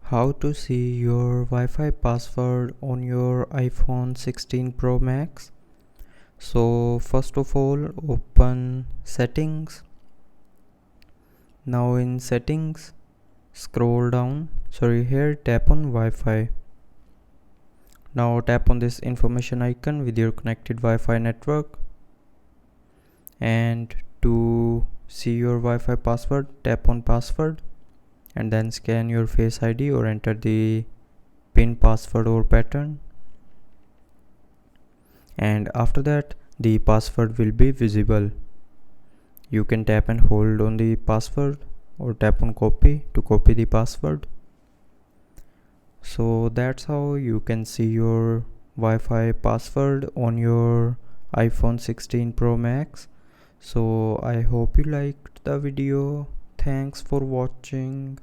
How to see your Wi-Fi password on your iPhone 16 Pro Max. So first of all, open settings. Now in settings, scroll down. Here tap on Wi-Fi. Now tap on this information icon with your connected Wi-Fi network. And to see your Wi-Fi password, tap on password. And then scan your Face ID or enter the PIN password or pattern, and after that the password will be visible. You can tap and hold on the password or tap on copy to copy the password. So that's how you can see your Wi-Fi password on your iPhone 16 Pro Max. So I hope you liked the video. Thanks for watching.